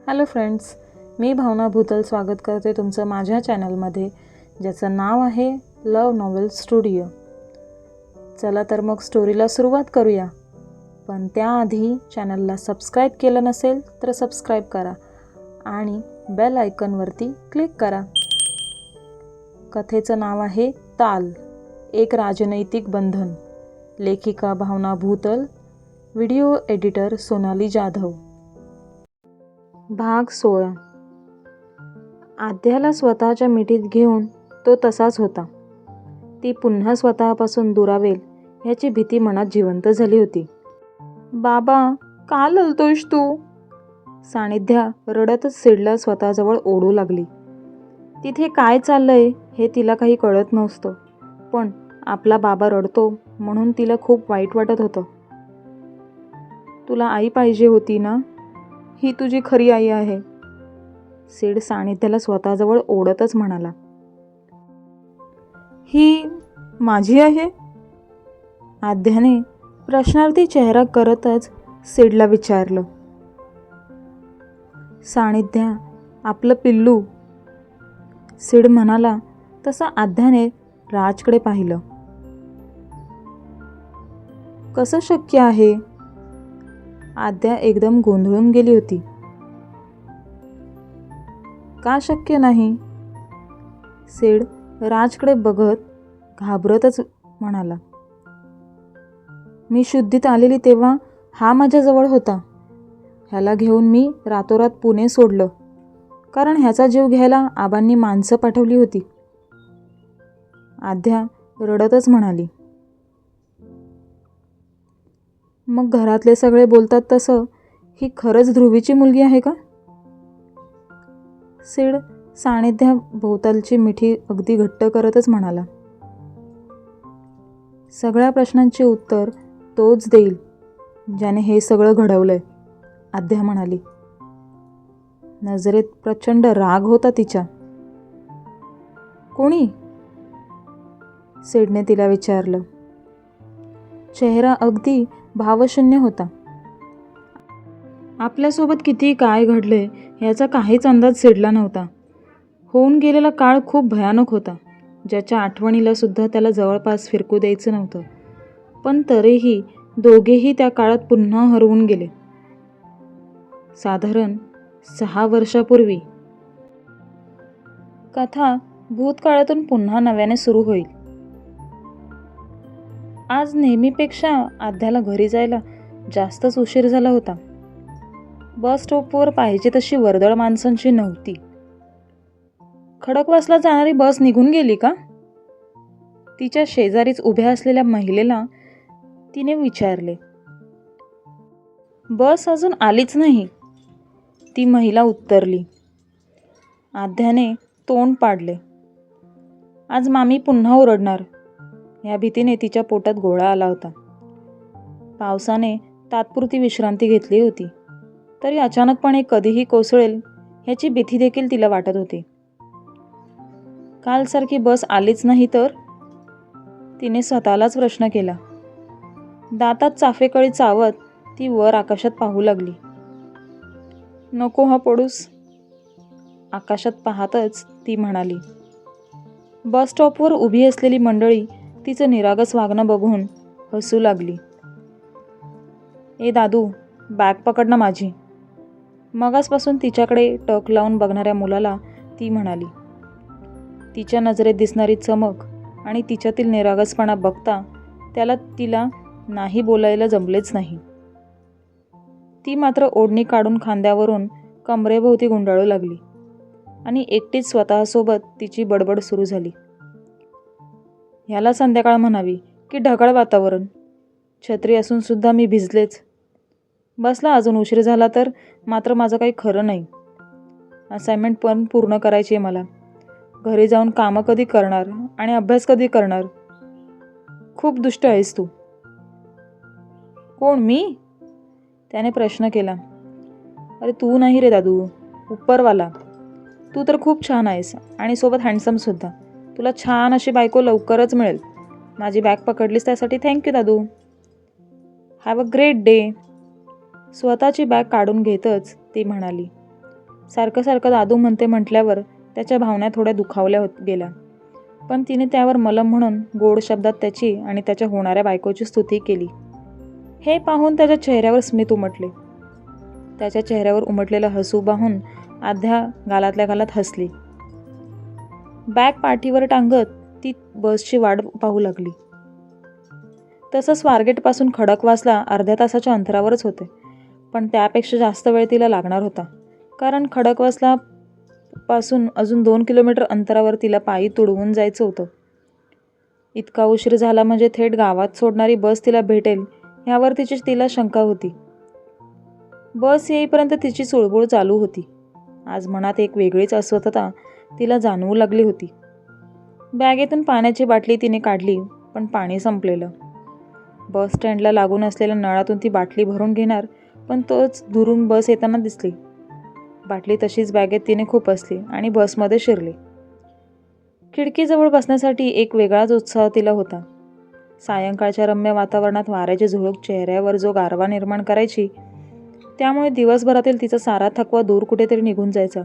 Hello friends, मी भावना भूतल स्वागत करते तुमचं माझ्या चॅनलमध्ये, ज्याचं नाव आहे लव नॉवेल स्टुडिओ. चला तर मग स्टोरीला सुरुवात करूया. पण त्याआधी चॅनलला सबस्क्राईब केलं नसेल तर सबस्क्राईब करा आणि बेल आयकॉनवरती क्लिक करा. कथेचं नाव आहे ताल, एक राजनैतिक बंधन. लेखिका भावना भूतल, व्हिडिओ एडिटर सोनाली जाधव. भाग 16. आद्याला स्वतःच्या मिठीत घेऊन तो तसाच होता. ती पुन्हा स्वतःपासून दुरावेल ह्याची भीती मनात जिवंत झाली होती. बाबा, का ललतोयस तू? सानिध्या रडतच सिडला स्वतःजवळ ओढू लागली. तिथे काय चाललंय हे तिला काही कळत नव्हतं, पण आपला बाबा रडतो म्हणून तिला खूप वाईट वाटत होतं. तुला आई पाहिजे होती ना? ही तुझी खरी आई आहे, सिड सानिध्याला स्वतःजवळ ओढतच म्हणाला. ही माझी आहे? आद्याने प्रश्नार्थी चेहरा करतच सिडला विचारलं. सानिध्या, आपलं पिल्लू, सिड म्हणाला. तसा आद्याने राजकडे पाहिलं. कसं शक्य आहे? आद्या एकदम गोंधळून गेली होती. का शक्य नाही? सिड राजकडे बघत घाबरतच म्हणाला. मी शुद्धीत आलेली तेव्हा हा माझ्याजवळ होता. ह्याला घेऊन मी रातोरात पुणे सोडलं, कारण ह्याचा जीव घ्यायला आबांनी माणसं पाठवली होती. आद्या रडतच म्हणाली. मग घरातले सगळे बोलतात तसं ही खरंच ध्रुवीची मुलगी आहे का? सिड सानिध्या भोवतालची मिठी अगदी घट्ट करतच म्हणाला. सगळ्या प्रश्नांची उत्तर तोच देईल ज्याने हे सगळं घडवलंय, आद्या म्हणाली. नजरेत प्रचंड राग होता तिच्या. कोणी? सिडने तिला विचारलं. चेहरा अगदी भावशून्य होता. आपल्यासोबत किती काय घडले याचा काहीच अंदाज सिडला नव्हता. होऊन गेलेला काळ खूप भयानक होता, ज्याच्या आठवणीला सुद्धा त्याला जवळपास फिरकू द्यायचं नव्हतं. पण तरीही दोघेही त्या काळात पुन्हा हरवून गेले. साधारण 6 वर्षापूर्वी. कथा भूतकाळातून पुन्हा नव्याने सुरू होईल. आज नेहमीपेक्षा आद्याला घरी जायला जास्तच उशीर झाला होता. बस स्टॉपवर पाहिजे तशी वर्दळ माणसांची नव्हती. खडकवासला जाणारी बस निघून गेली का? तिच्या शेजारीच उभ्या असलेल्या महिलेला तिने विचारले. बस अजून आलीच नाही, ती महिला उत्तरली. आद्याने तोंड पाडले. आज मामी पुन्हा ओरडणार या भीतीने तिच्या पोटात गोळा आला होता. पावसाने तात्पुरती विश्रांती घेतली होती, तरी अचानकपणे कधीही कोसळेल ह्याची भीती देखील तिला वाटत होती. कालसारखी बस आलीच नाही तर? तिने स्वतःलाच प्रश्न केला. दातात चाफेकळी चावत ती वर आकाशात पाहू लागली. नको हा पडूस, आकाशात पाहतच ती म्हणाली. बस स्टॉपवर उभी असलेली मंडळी तिचं निरागस वागणं बघून हसू लागली. ए दादू, बॅग पकड ना माझी, मगासपासून तिच्याकडे टक लावून बघणाऱ्या मुलाला ती म्हणाली. तिच्या नजरेत दिसणारी चमक आणि तिच्यातील निरागसपणा बघता त्याला तिला नाही बोलायला जमलेच नाही. ती मात्र ओढणी काढून खांद्यावरून कमरेभोवती गुंडाळू लागली आणि एकटीच स्वतःसोबत तिची बडबड सुरू झाली. ह्याला संध्याकाळ म्हणावी की ढगाळ वातावरण? छत्री असून सुद्धा मी भिजलेच. बसला अजून उशीर झाला तर मात्र माझं काही खरं नाही. असाइनमेंट पण पूर्ण करायची आहे मला. घरी जाऊन कामं कधी करणार आणि अभ्यास कधी करणार? खूप दुष्ट आहेस तू. कोण, मी? त्याने प्रश्न केला. अरे तू नाही रे दादू, उपरवाला. तू तर खूप छान आहेस आणि सोबत हँडसम सुद्धा. तुला छान अशी बायको लवकरच मिळेल. माझी बॅग पकडलीस त्यासाठी thank you Dadu. Have a great day. स्वतःची बॅग काढून घेतच ती म्हणाली. सारखं सारखं दादू म्हणते म्हटल्यावर त्याच्या भावना थोड्या दुखावल्या गेल्या. पण तिने त्यावर मलम म्हणून गोड शब्दात त्याची आणि त्याच्या होणाऱ्या बायकोची स्तुती केली. हे पाहून त्याच्या चेहऱ्यावर स्मित उमटले. त्याच्या चेहऱ्यावर उमटलेलं हसू पाहून आध्या गालातल्या गालात हसली. बॅग पाठीवर टांगत ती बसची वाट पाहू लागली. तसं स्वारगेटपासून खडकवासला अर्ध्या तासाच्या अंतरावरच होते, पण त्यापेक्षा जास्त वेळ तिला लागणार होता, कारण खडकवासला पासून अजून 2 किलोमीटर अंतरावर तिला पायी तुडवून जायचं होतं. इतका उशीर झाला म्हणजे थेट गावात सोडणारी बस तिला भेटेल ह्यावर तिला शंका होती. बस येईपर्यंत तिची चुळबुळ चालू होती. आज मनात एक वेगळीच अस्वस्थता तिला जाणवू लागली होती. बॅगेतून पाण्याची बाटली तिने काढली, पण पाणी संपलेलं. बस स्टँडला लागून असलेल्या नळातून ती बाटली भरून घेणार, पण तोच दुरून बस येताना दिसली. बाटली तशीच बॅगेत तिने खुपसली आणि बसमध्ये शिरली. खिडकीजवळ बसण्यासाठी एक वेगळाच उत्साह तिला होता. सायंकाळच्या रम्य वातावरणात वाऱ्याची झुळूक चेहऱ्यावर जो गारवा निर्माण करायची, त्यामुळे दिवसभरातील तिचा सारा थकवा दूर कुठेतरी निघून जायचा.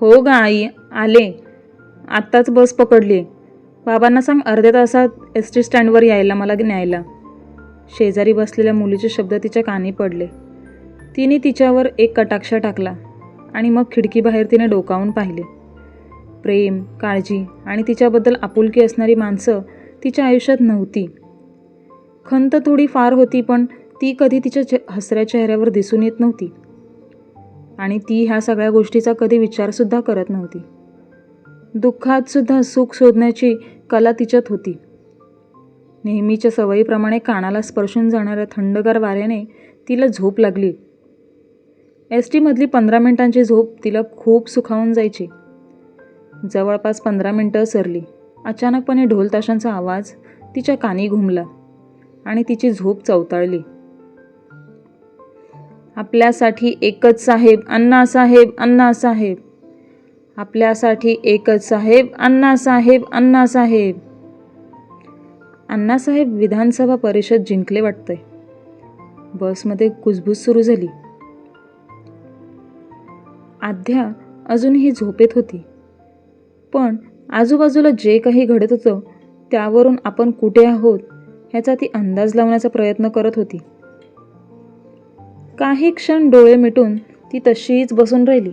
हो ग आई, आले. आत्ताच बस पकडली. बाबांना सांग अर्ध्या तासात एस टी स्टँडवर यायला मला न्यायला. शेजारी बसलेल्या मुलीचे शब्द तिच्या कानी पडले. तिने तिच्यावर एक कटाक्ष टाकला आणि मग खिडकीबाहेर तिने डोकावून पाहिले. प्रेम, काळजी आणि तिच्याबद्दल आपुलकी असणारी माणसं तिच्या आयुष्यात नव्हती. खंत थोडी फार होती, पण ती कधी तिच्या हसऱ्या चेहऱ्यावर दिसून येत नव्हती आणि ती ह्या सगळ्या गोष्टीचा कधी विचारसुद्धा करत नव्हती. दुःखात सुद्धा सुख शोधण्याची कला तिच्यात होती. नेहमीच्या सवयीप्रमाणे कानाला स्पर्शून जाणाऱ्या थंडगार वाऱ्याने तिला झोप लागली. एस टीमधली 15 मिनिटांची झोप तिला खूप सुखावून जायची. जवळपास 15 मिनिटं सरली. अचानकपणे ढोल ताशांचा आवाज तिच्या कानी घुमला आणि तिची झोप चवताळली. आपल्यासाठी एकच साहेब, अण्णासाहेब, अण्णासाहेब. आपल्यासाठी एकच साहेब, अण्णासाहेब, अण्णासाहेब. अण्णासाहेब विधानसभा परिषद जिंकले वाटतंय. बसमध्ये कुजबूज सुरू झाली. आध्या अजूनही झोपेत होती, पण आजूबाजूला जे काही घडत होतं त्यावरून आपण कुठे आहोत ह्याचा ती अंदाज लावण्याचा प्रयत्न करत होती. काही क्षण डोळे मिटून ती तशीच बसून राहिली.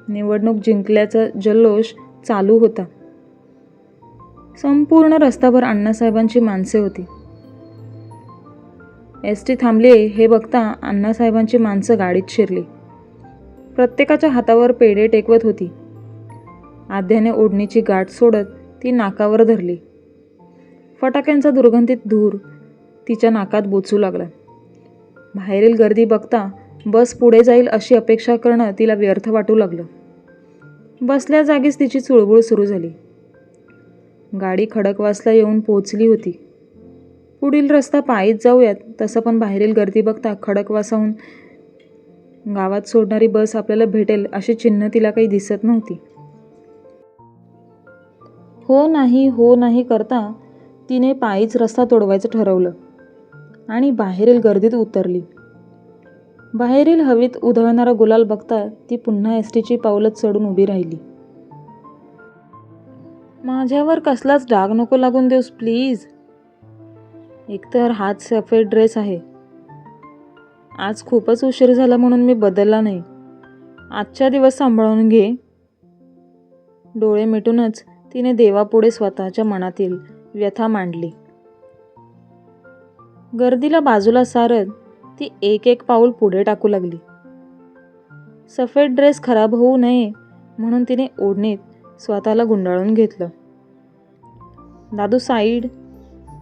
निवडणूक जिंकल्याचा जल्लोष चालू होता. संपूर्ण रस्ताभर अण्णासाहेबांची माणसे होती. एस टी थांबली हे बघता अण्णासाहेबांची माणसं गाडीत शिरली. प्रत्येकाच्या हातावर पेढे टेकवत होती. आध्याने ओढणीची गाठ सोडत ती नाकावर धरली. फटाक्यांचा दुर्गंधित धूर तिच्या नाकात बोचू लागला. बाहेरील गर्दी बघता बस पुढे जाईल अशी अपेक्षा करणं तिला व्यर्थ वाटू लागलं. बसल्या जागीच तिची चुळबुळ सुरू झाली. गाडी खडकवासला येऊन पोहोचली होती. पुढील रस्ता पायीच जाऊयात, तसं पण बाहेरील गर्दी बघता खडकवासाहून गावात सोडणारी बस आपल्याला भेटेल अशी चिन्ह तिला काही दिसत नव्हती. हो नाही करता तिने पायीच रस्ता तोडवायचं ठरवलं आणि बाहेरील गर्दीत उतरली. बाहेरील हवेत उधळणारा गुलाल बघता ती पुन्हा एस टीची पावलं चढून उभी राहिली. माझ्यावर कसलाच डाग नको लागून देऊस प्लीज. एकतर हाच सफेद ड्रेस आहे. आज खूपच उशीर झाला म्हणून मी बदलला नाही. आजच्या दिवस सांभाळून घे. डोळे मिटूनच तिने देवापुढे स्वतःच्या मनातील व्यथा मांडली. गर्दीला बाजूला सारत ती एक एक पाऊल पुढे टाकू लागली. सफेद ड्रेस खराब होऊ नये म्हणून तिने ओढणीत स्वतःला गुंडाळून घेतलं. दादू साईड,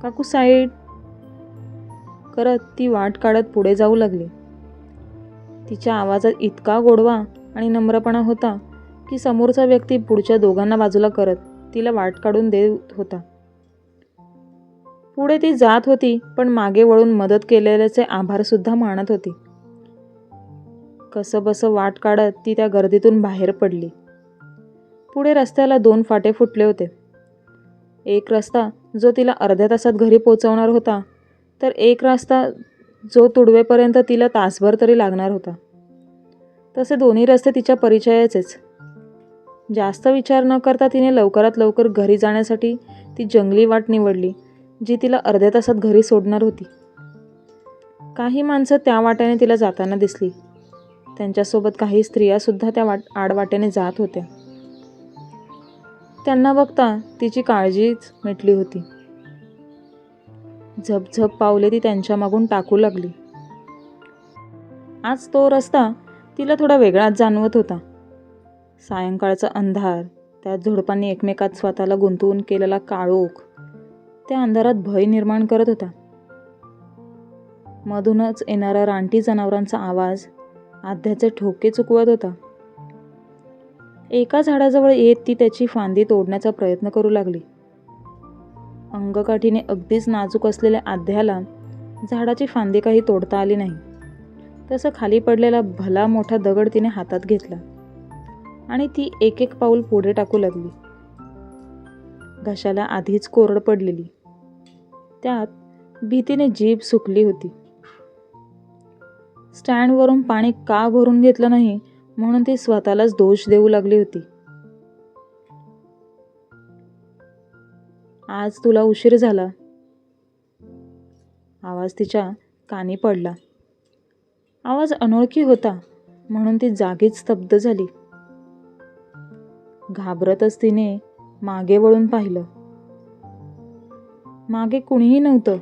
काकू साईड करत ती वाट काढत पुढे जाऊ लागली. तिच्या आवाजात इतका गोडवा आणि नम्रपणा होता की समोरचा व्यक्ती पुढच्या दोघांना बाजूला करत तिला वाट काढून देत होता. पुढे ती जात होती, पण मागे वळून मदत केलेल्याचे आभारसुद्धा मानत होती. कसंबसं वाट काढत ती त्या गर्दीतून बाहेर पडली. पुढे रस्त्याला 2 फाटे फुटले होते. एक रस्ता जो तिला अर्ध्या तासात घरी पोहोचवणार होता, तर एक रस्ता जो तुडवेपर्यंत तिला तासभर तरी लागणार होता. तसे दोन्ही रस्ते तिच्या परिचयाचेच. जास्त विचार न करता तिने लवकरात लवकर घरी जाण्यासाठी ती जंगली वाट निवडली, जी तिला अर्ध्या तासात घरी सोडणार होती. काही माणसं त्या वाटेने तिला जाताना दिसली. त्यांच्यासोबत काही स्त्रियासुद्धा त्या आडवाटेने जात होत्या. त्यांना बघता तिची काळजीच मिटली होती. झपझप पावले ती त्यांच्या मागून टाकू लागली. आज तो रस्ता तिला थोडा वेगळाच जाणवत होता. सायंकाळचा अंधार, त्या झुडपांनी एकमेकात स्वतःला गुंतवून केलेला काळोख त्या अंधारात भय निर्माण करत होता. मधूनच येणारा रानटी जनावरांचा आवाज आध्याचे ठोके चुकवत होता. एका झाडाजवळ येत ती त्याची फांदी तोडण्याचा प्रयत्न करू लागली. अंगकाठीने अगदीच नाजूक असलेल्या आध्याला झाडाची फांदी काही तोडता आली नाही. तसं खाली पडलेला भला मोठा दगड तिने हातात घेतला आणि ती एक एक पाऊल पुढे टाकू लागली. घशाला आधीच कोरड पडलेली, त्यात भीतीने जीभ सुकली होती. स्टँडवरून पाणी का भरून घेतलं नाही म्हणून ती स्वतःलाच दोष देऊ लागली होती. आज तुला उशीर झाला, आवाज तिच्या कानी पडला. आवाज अनोळखी होता म्हणून ती जागीच स्तब्ध झाली. घाबरतच तिने मागे वळून पाहिलं. मागे कुणीही नव्हतं.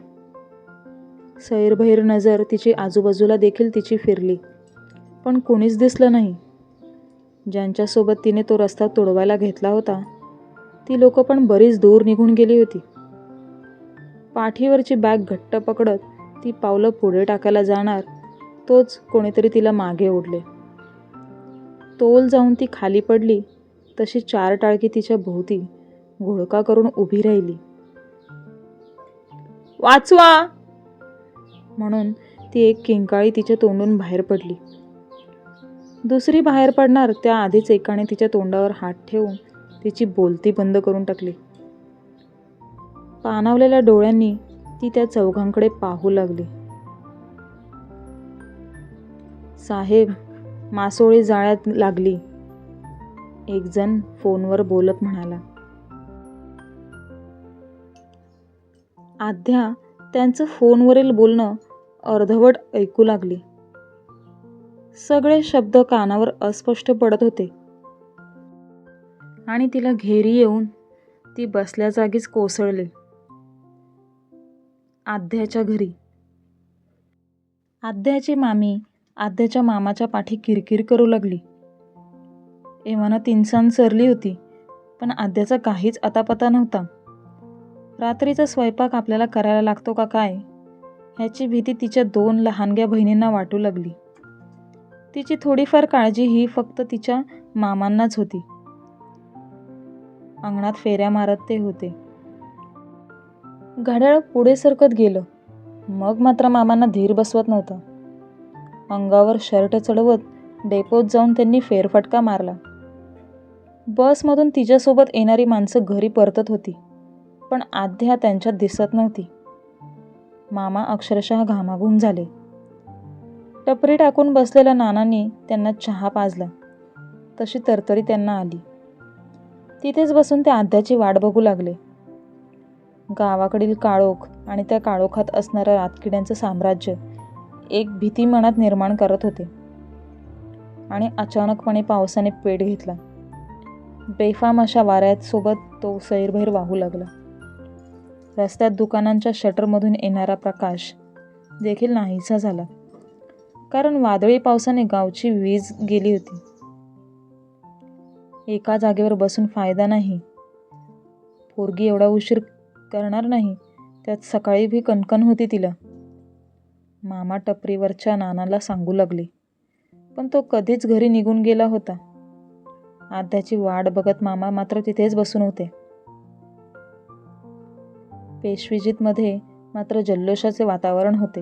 सैरभैर नजर तिची आजूबाजूला देखील तिची फिरली, पण कुणीच दिसलं नाही. ज्यांच्यासोबत तिने तो रस्ता तोडवायला घेतला होता ती लोक पण बरीच दूर निघून गेली होती. पाठीवरची बॅग घट्ट पकडत ती पावलं पुढे टाकायला जाणार तोच कोणीतरी तिला मागे ओढले. तोल जाऊन ती खाली पडली तशी चार टाळकी तिच्या भोवती घोळका करून उभी राहिली. वाचवा म्हणून ती एक किंकाळी तिच्या तोंडून बाहेर पडली. दुसरी बाहेर पडणार त्या आधीच एकाने तिच्या तोंडावर हात ठेवून तिची बोलती बंद करून टाकली. पाणावलेल्या डोळ्यांनी ती त्या चौघांकडे पाहू लागली. साहेब, मासोळी जाळ्यात लागली, एक जण फोनवर बोलत म्हणाला. आध्या त्यांचं फोनवरील बोलणं अर्धवट ऐकू लागली. सगळे शब्द कानावर अस्पष्ट पडत होते आणि तिला घेरी येऊन ती बसल्या जागीच कोसळली. आध्याच्या घरी. आध्याची मामी आध्याच्या मामाच्या पाठी किरकिर करू लागली. एव्हाना तिनसान सरली होती, पण आध्याचा काहीच अतापता नव्हता. रात्रीचा स्वयंपाक आपल्याला करायला लागतो का काय ह्याची भीती तिच्या 2 लहानग्या बहिणींना वाटू लागली. तिची थोडीफार काळजी ही फक्त तिच्या मामांनाच होती. अंगणात फेऱ्या मारत ते होते. घड्याळ पुढे सरकत गेलं. मग मात्र मामांना धीर बसवत नव्हता. अंगावर शर्ट चढवत डेपोत जाऊन त्यांनी फेरफटका मारला. बसमधून तिच्यासोबत येणारी माणसं घरी परतत होती, पण आध्या त्यांच्यात दिसत नव्हती. मामा अक्षरशः घामाघूम झाले. टपरी टाकून बसलेल्या नानांनी त्यांना चहा पाजला. तशी तरतरी त्यांना आली. तिथेच बसून ते आध्याची वाट बघू लागले. गावाकडील काळोख आणि त्या काळोखात असणाऱ्या रातकिड्यांचं साम्राज्य एक भीती मनात निर्माण करत होते. आणि अचानकपणे पावसाने पेट घेतला. बेफाम अशा वाऱ्यात सोबत तो सैरभैर वाहू लागला. रस्त्यात दुकानांच्या शटरमधून येणारा प्रकाश देखील नाहीसा झाला, कारण वादळी पावसाने गावची वीज गेली होती. एका जागेवर बसून फायदा नाही. पोरगी एवढा उशीर करणार नाही, त्यात सकाळी भी कणकण होती तिला. मामा टपरीवरच्या नानाला सांगू लागले, पण तो कधीच घरी निघून गेला होता. आध्याची वाट बघत मामा मात्र तिथेच बसून होते. पेशवीजीतमध्ये मात्र जल्लोषाचे वातावरण होते.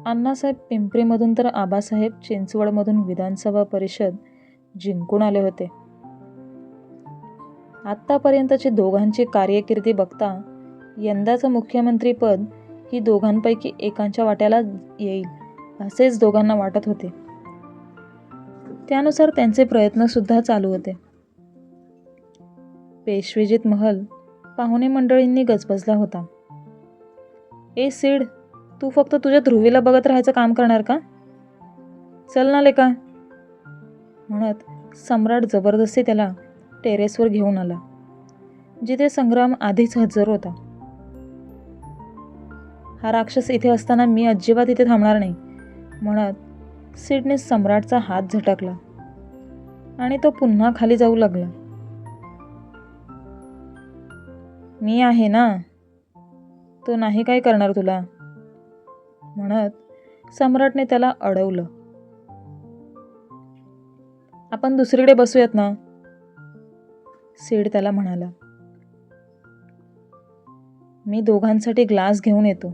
अण्णासाहेब पिंपरीमधून तर आबासाहेब चिंचवडमधून विधानसभा परिषद जिंकून आले होते. आत्तापर्यंतची दोघांची कार्यकिर्दी बघता यंदाचं मुख्यमंत्रीपद की दोघांपैकी एकांच्या वाट्याला येईल असेच दोघांना वाटत होते. त्यानुसार त्यांचे प्रयत्नसुद्धा चालू होते. पेशवेजीत महल पाहुणे मंडळींनी गजबजला होता. ए सीड, तू फक्त तुझ्या ध्रुवीला बघत राहायचं काम करणार का? चल ना लेका, म्हणत सम्राट जबरदस्ती त्याला टेरेसवर घेऊन आला, जिथे संग्राम आधीच हजर होता. हा राक्षस इथे असताना मी अजिबात इथे थांबणार नाही, म्हणत सीडने सम्राटचा हात झटकला आणि तो पुन्हा खाली जाऊ लागला. मी आहे ना, तो नाही काय करणार तुला, म्हणत सम्राटने त्याला अडवलं. आपण दुसरीकडे बसूयात ना, सीड त्याला म्हणाला. मी दोघांसाठी ग्लास घेऊन येतो,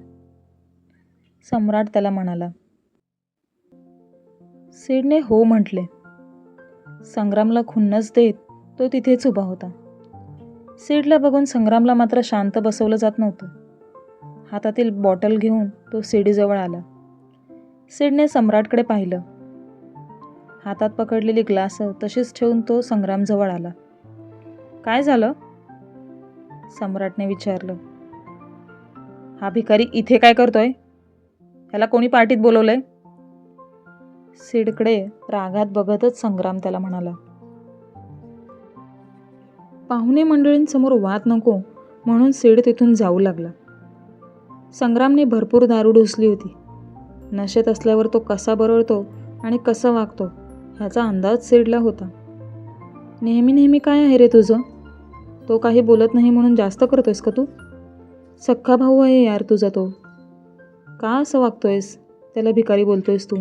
सम्राट त्याला म्हणाला. सीडने हो म्हटले. संग्रामला खुन्नस देत तो तिथेच उभा होता. सीडला बघून संग्रामला मात्र शांत बसवलं जात नव्हतं. हातातील बॉटल घेऊन तो सीडीजवळ आला. सीडने सम्राटकडे पाहिलं. हातात पकडलेली ग्लास तशीच ठेवून तो संग्रामजवळ आला. काय झालं? सम्राटने विचारलं. हा भिकारी इथे काय करतोय? ह्याला कोणी पार्टीत बोलवलंय? सीडकडे रागात बघतच संग्राम त्याला म्हणाला. पाहुणे मंडळींसमोर वाद नको म्हणून सीड तिथून जाऊ लागला. संग्रामने भरपूर दारू ढोसली होती. नशेत असल्यावर तो कसा बरळतो आणि कसं वागतो ह्याचा अंदाज सीडला होता. नेहमी काय आहे रे तुझं? तो काही बोलत नाही म्हणून जास्त करतोयस का तू? सख्खा भाऊ आहे यार तुझा तो. का असं वागतोयस? त्याला भिकारी बोलतोयस तू.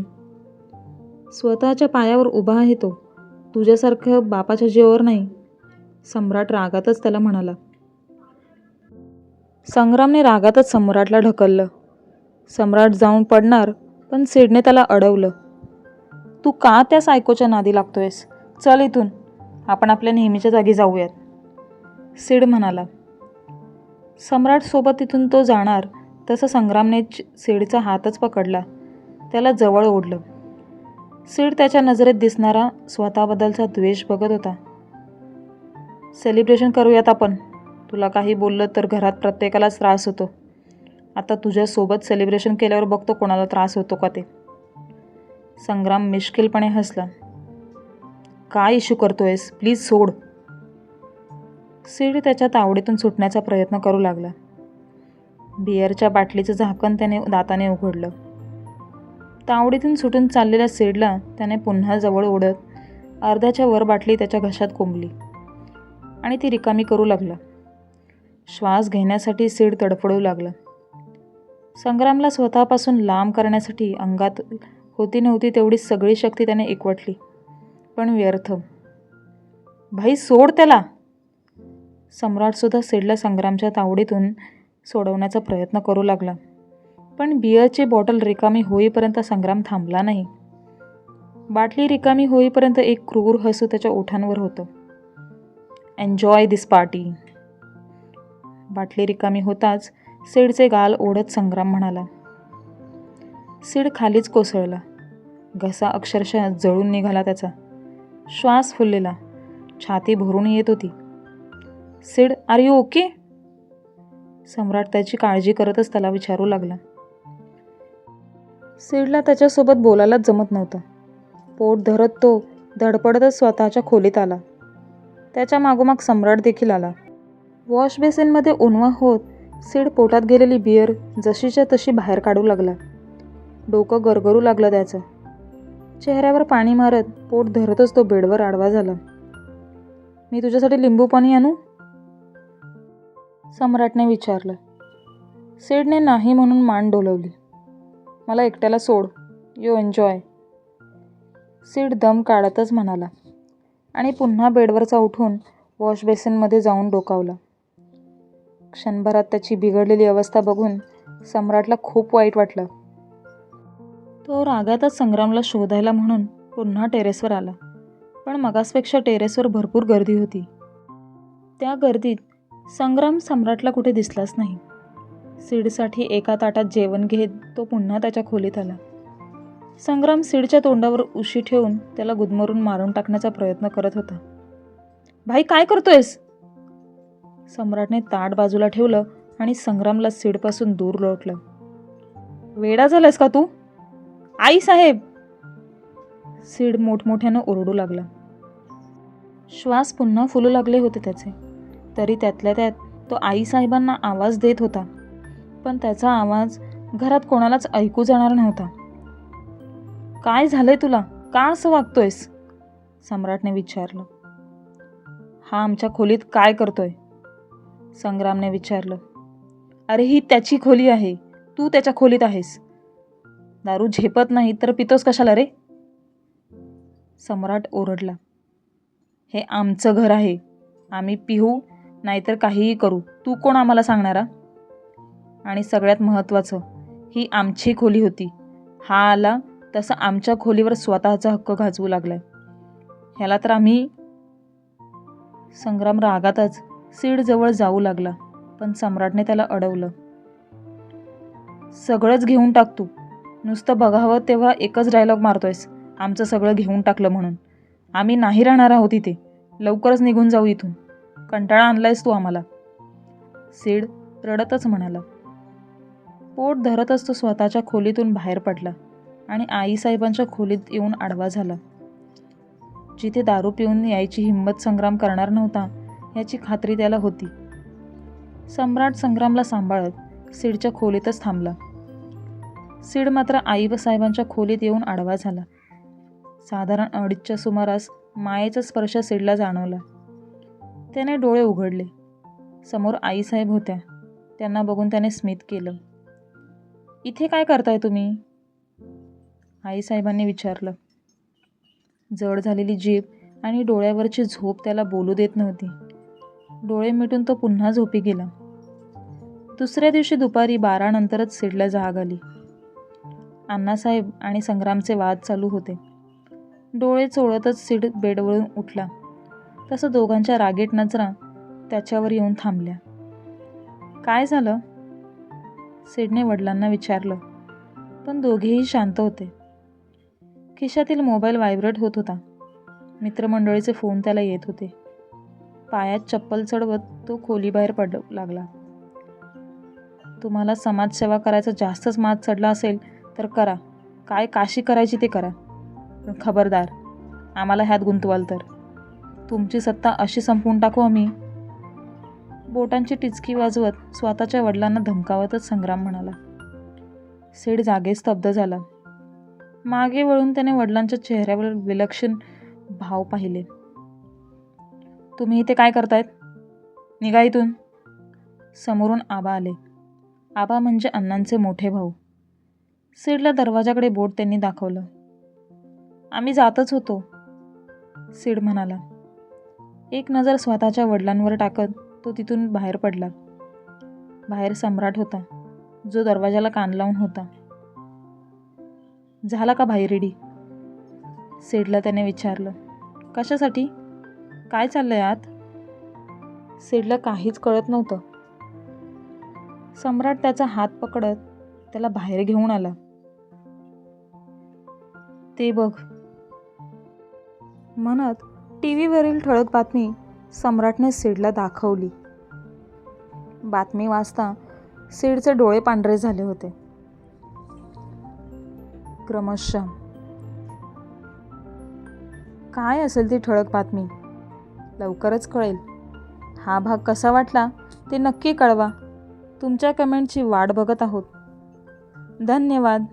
स्वतःच्या पायावर उभा आहे तो, तुझ्यासारखं बापाच्या जीवावर नाही, सम्राट रागातच त्याला म्हणाला. संग्रामने रागातच सम्राटला ढकललं. सम्राट जाऊन पडणार पण सीडने त्याला अडवलं. तू का त्या सायकोच्या नादी लागतोयस? चल इथून, आपण आपल्या नेहमीच्या जागी जाऊयात, सीड म्हणाला. सम्राट सोबत तिथून तो जाणार तसं संग्रामने सीडचा हातच पकडला, त्याला जवळ ओढलं. सीड त्याच्या नजरेत दिसणारा स्वतःबद्दलचा द्वेष बघत होता. सेलिब्रेशन करूयात आपण. तुला काही बोललं तर घरात प्रत्येकालाच त्रास होतो. आता तुझ्यासोबत सेलिब्रेशन केल्यावर बघतो कोणाला त्रास होतो का ते. संग्राम मिश्किलपणे हसला. काय इश्यू करतोयस? प्लीज सोड. सीड त्याच्या तावडीतून सुटण्याचा प्रयत्न करू लागला. बिअरच्या बाटलीचं झाकण त्याने दाताने उघडलं. तावडीतून सुटून चाललेल्या सीडला त्याने पुन्हा जवळ ओढत अर्ध्याच्या वर बाटली त्याच्या घशात कोंबली आणि ती रिकामी करू लागला. श्वास घेण्यासाठी सीड तडफडू लागला. संग्रामला स्वतःपासून लांब करण्यासाठी अंगात होती नव्हती तेवढी सगळी शक्ती त्याने एकवटली, पण व्यर्थ. भाई सोड त्याला. सम्राटसुद्धा सीडला संग्रामच्या तावडीतून सोडवण्याचा प्रयत्न करू लागला, पण बिअरची बॉटल रिकामी होईपर्यंत संग्राम थांबला नाही. बाटली रिकामी होईपर्यंत एक क्रूर हसू त्याच्या ओठांवर होतं. एन्जॉय दिस पार्टी. बाटली रिकामी होताच सीडचे गाल ओढत संग्राम म्हणाला. सीड खालीच कोसळला. घसा अक्षरशः जळून निघाला त्याचा. श्वास फुललेला, छाती भरून येत होती. Sid, are you okay? Samrat त्याची काळजी करतच त्याला विचारू लागला. सीडला त्याच्यासोबत बोलायलाच जमत नव्हतं. पोट धरत तो धडपडतच स्वतःच्या खोलीत आला. त्याच्या मागोमाग सम्राट देखील आला. वॉश बेसिनमध्ये उणवा होत सीड पोटात गेलेली बिअर जशीच्या तशी बाहेर काढू लागला. डोकं गरगरू लागलं त्याचं. चेहऱ्यावर पाणी मारत पोट धरतच तो बेडवर आडवा झाला. मी तुझ्यासाठी लिंबू पाणी आणू? सम्राटने विचारलं. सीडने नाही म्हणून मान डोलवली. मला एकट्याला सोड, यू एन्जॉय, सीड दम काढतच म्हणाला आणि पुन्हा बेडवरचा उठून वॉश बेसिनमध्ये जाऊन डोकावला. क्षणभरात त्याची बिघडलेली अवस्था बघून सम्राटला खूप वाईट वाटलं. तो रागातच संग्रामला शोधायला म्हणून पुन्हा टेरेसवर आला, पण मगासपेक्षा टेरेसवर भरपूर गर्दी होती. त्या गर्दीत संग्राम सम्राटला कुठे दिसलाच नाही. सीडसाठी एका ताटात जेवण घेत तो पुन्हा त्याच्या खोलीत आला. संग्राम सीडच्या तोंडावर उशी ठेवून त्याला गुदमरून मारून टाकण्याचा प्रयत्न करत होता. भाई, काय करतोयस? सम्राटने ताट बाजूला ठेवलं आणि संग्रामला सीडपासून दूर लोटलं. वेडा झालास का तू? आई साहेब! सीड मोठमोठ्यानं ओरडू लागला. श्वास पुन्हा फुलू लागले होते त्याचे. तरी त्यातल्या त्यात तो आई साहेबांना आवाज देत होता, पण त्याचा आवाज घरात कोणालाच ऐकू जाणार नव्हता. काय झालंय तुला? का असं वागतोयस? सम्राटने विचारलं. हा आमच्या खोलीत काय करतोय? संग्रामने विचारलं. अरे, ही त्याची खोली आहे, तू त्याच्या खोलीत आहेस. दारू झेपत नाही तर पितोस कशाला रे? सम्राट ओरडला. हे आमचं घर आहे, आम्ही पिहू नाहीतर काहीही करू, तू कोण आम्हाला सांगणारा? आणि सगळ्यात महत्त्वाचं, ही आमची खोली होती. हा आला तसं आमच्या खोलीवर स्वतःचा हक्क गाजवू लागलाय. ह्याला तर आम्ही... संग्राम रागातच सीडजवळ जाऊ लागला, पण सम्राटने त्याला अडवलं. सगळंच घेऊन टाक तू. नुसतं बघावं तेव्हा एकच डायलॉग मारतोयस, आमचं सगळं घेऊन टाकलं म्हणून. आम्ही नाही राहणार आहोत इथे. लवकरच निघून जाऊ इथून. कंटाळा आणलायस तू आम्हाला. सीड रडतच म्हणाला. पोट धरतच तो स्वतःच्या खोलीतून बाहेर पडला आणि आईसाहेबांच्या खोलीत येऊन आडवा झाला. जिथे दारू पिऊन यायची हिंमत संग्राम करणार नव्हता याची खात्री त्याला होती. सम्राट संग्रामला सांभाळत सीडच्या खोलीतच थांबला. सीड मात्र आई व साहेबांच्या खोलीत येऊन आडवा झाला. साधारण 2:30च्या सुमारास मायेचा स्पर्श सीडला जाणवला. त्याने डोळे उघडले. समोर आईसाहेब होत्या. त्यांना बघून त्याने स्मित केलं. इथे काय करताय तुम्ही? आईसाहेबांनी विचारलं. जड झालेली जीभ आणि डोळ्यावरची झोप त्याला बोलू देत नव्हती. डोळे मिटून तो पुन्हा झोपी गेला. दुसऱ्या दिवशी दुपारी 12 नंतरच सीडला जाग आली. अण्णासाहेब आणि संग्रामचे वाद चालू होते. डोळे चोळतच सीड बेडवरून उठला. तसं दोघांच्या रागीट नजरा त्याच्यावर येऊन थांबल्या. काय झालं? सीडने वडिलांना विचारलं, पण दोघेही शांत होते. खिशातील मोबाईल व्हायब्रेट होत होता. मित्रमंडळीचे फोन त्याला येत होते. पायात चप्पल चढवत तो खोलीबाहेर पडू लागला. तुम्हाला समाजसेवा करायचा जास्तच माज चढला असेल तर करा. काय काशी करायची ते करा. पण खबरदार, आम्हाला ह्यात गुंतवाल तर तुमची सत्ता अशी संपवून टाकू आम्ही. बोटांची टिचकी वाजवत स्वतःच्या वडिलांना धमकावतच संग्राम म्हणाला. सीड जागेच स्तब्ध झाला. मागे वळून त्याने वडिलांच्या चेहऱ्यावर विलक्षण भाव पाहिले. तुम्ही इथे काय करतायत? निघा इथून. समोरून आबा आले. आबा म्हणजे अण्णांचे मोठे भाऊ. सीडला दरवाजाकडे बोट त्यांनी दाखवलं. आम्ही जातच होतो, सीड म्हणाला. एक नजर स्वतःच्या वडिलांवर टाकत तो तिथून बाहेर पडला. बाहेर सम्राट होता, जो दरवाजाला कान लावून होता. झाला का भाई रेडी? सीडला त्याने विचारलं. कशासाठी? काय चाललंय आत? सीडला काहीच कळत नव्हतं. सम्राट त्याचा हात पकडत त्याला बाहेर घेऊन आला. ते बघ म्हणत टीव्हीवरील ठळक बातमी सम्राटने सीडला दाखवली. बातमी वाचता सीडचे डोळे पांढरे झाले होते. क्रमशः काय असेल ती ठळक बातमी लवकरच कळेल. हा भाग कसा वाटला ते नक्की कळवा. तुमच्या कमेंटची वाट बघत आहोत. धन्यवाद.